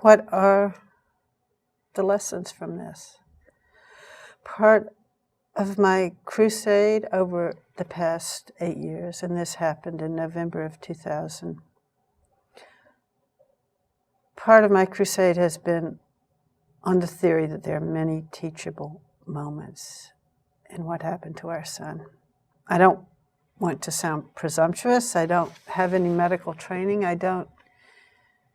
What are the lessons from this? Part of my crusade over the past 8 years, and this happened in November of 2000, part of my crusade has been on the theory that there are many teachable moments in what happened to our son. I don't want to sound presumptuous. I don't have any medical training. I don't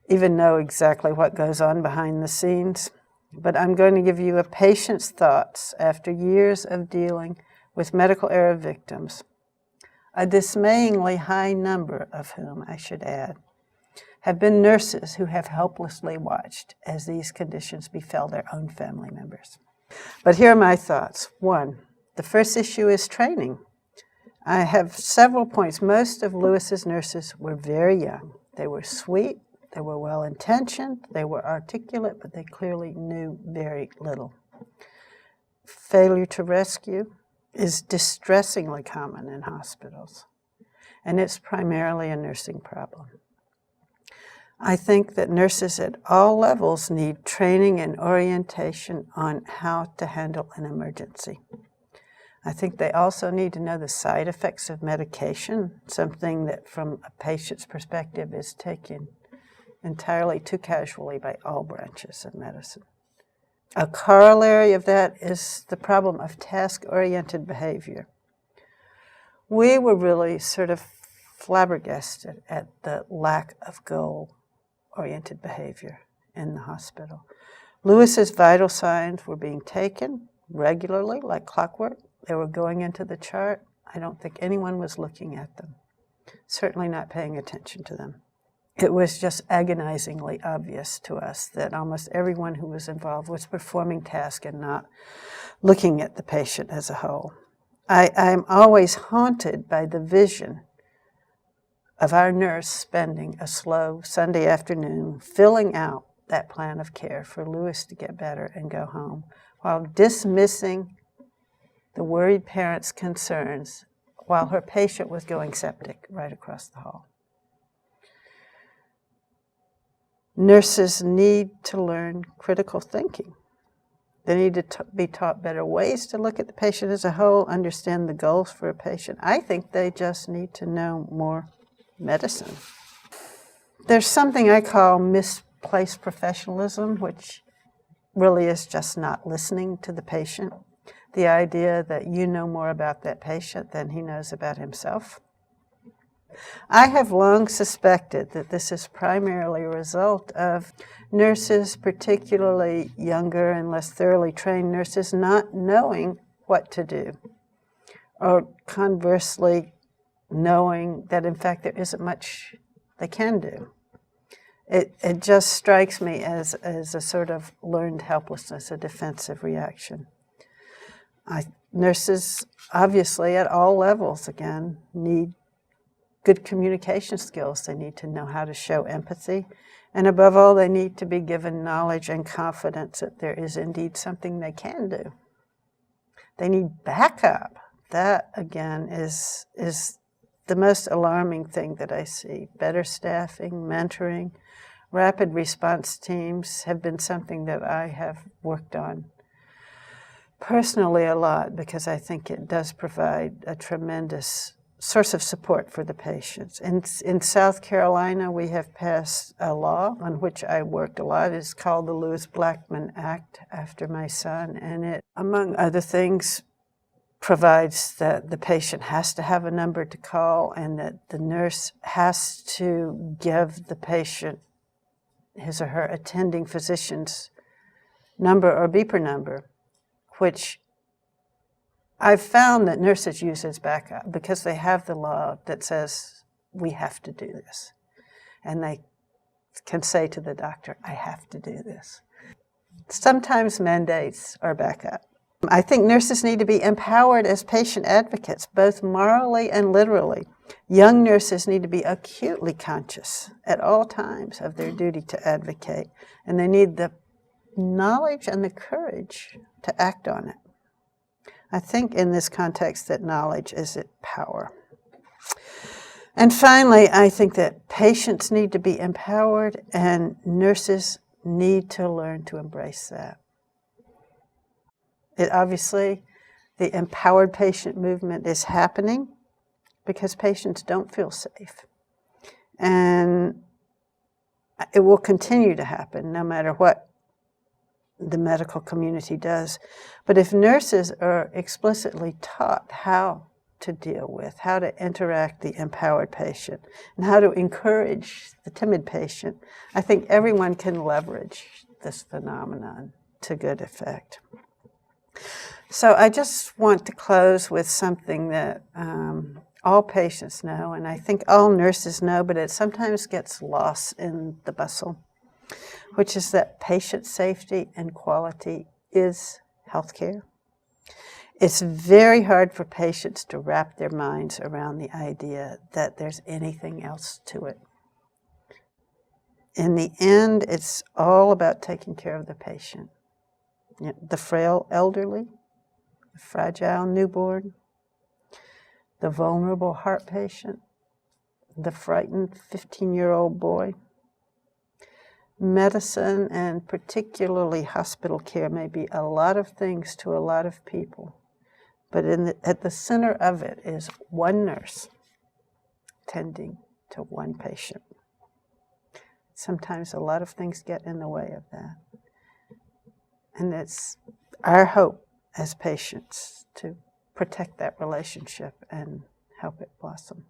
even know exactly what goes on behind the scenes. But I'm going to give you a patient's thoughts after years of dealing with medical error victims, a dismayingly high number of whom, I should add, have been nurses who have helplessly watched as these conditions befell their own family members. But here are my thoughts. 1, the first issue is training. I have several points. Most of Lewis's nurses were very young. They were sweet, they were well-intentioned, they were articulate, but they clearly knew very little. Failure to rescue is distressingly common in hospitals, and it's primarily a nursing problem. I think that nurses at all levels need training and orientation on how to handle an emergency. I think they also need to know the side effects of medication, something that from a patient's perspective is taken entirely too casually by all branches of medicine. A corollary of that is the problem of task-oriented behavior. We were really sort of flabbergasted at the lack of goal-oriented behavior in the hospital. Lewis's vital signs were being taken regularly, like clockwork. They were going into the chart. I don't think anyone was looking at them, certainly not paying attention to them. It was just agonizingly obvious to us that almost everyone who was involved was performing tasks and not looking at the patient as a whole. I'm always haunted by the vision of our nurse spending a slow Sunday afternoon filling out that plan of care for Lewis to get better and go home, while dismissing the worried parents' concerns while her patient was going septic right across the hall. Nurses need to learn critical thinking. They need to be taught better ways to look at the patient as a whole, understand the goals for a patient. I think they just need to know more medicine. There's something I call misplaced professionalism, which really is just not listening to the patient. The idea that you know more about that patient than he knows about himself. I have long suspected that this is primarily a result of nurses, particularly younger and less thoroughly trained nurses, not knowing what to do, or conversely knowing that in fact there isn't much they can do. It just strikes me as a sort of learned helplessness, a defensive reaction. Nurses, obviously, at all levels, again, need good communication skills. They need to know how to show empathy. And above all, they need to be given knowledge and confidence that there is indeed something they can do. They need backup. That, again, is the most alarming thing that I see. Better staffing, mentoring, rapid response teams have been something that I have worked on personally a lot, because I think it does provide a tremendous source of support for the patients. In South Carolina, we have passed a law on which I worked a lot. It's called the Blackman Act, after my son, and it, among other things, provides that the patient has to have a number to call and that the nurse has to give the patient his or her attending physician's number or beeper number, which I've found that nurses use as backup because they have the law that says we have to do this. And they can say to the doctor, I have to do this. Sometimes mandates are backup. I think nurses need to be empowered as patient advocates, both morally and literally. Young nurses need to be acutely conscious at all times of their duty to advocate, and they need the knowledge and the courage to act on it. I think in this context that knowledge is its power. And finally, I think that patients need to be empowered and nurses need to learn to embrace that. Obviously, the empowered patient movement is happening because patients don't feel safe. And it will continue to happen no matter what the medical community does. But if nurses are explicitly taught how to deal with, how to interact the empowered patient, and how to encourage the timid patient, I think everyone can leverage this phenomenon to good effect. So I just want to close with something that all patients know, and I think all nurses know, but it sometimes gets lost in the bustle, which is that patient safety and quality is healthcare. It's very hard for patients to wrap their minds around the idea that there's anything else to it. In the end, it's all about taking care of the patient. You know, the frail elderly, the fragile newborn, the vulnerable heart patient, the frightened 15-year-old boy. Medicine, and particularly hospital care, may be a lot of things to a lot of people, but at the center of it is one nurse tending to one patient. Sometimes a lot of things get in the way of that. And it's our hope as patients to protect that relationship and help it blossom.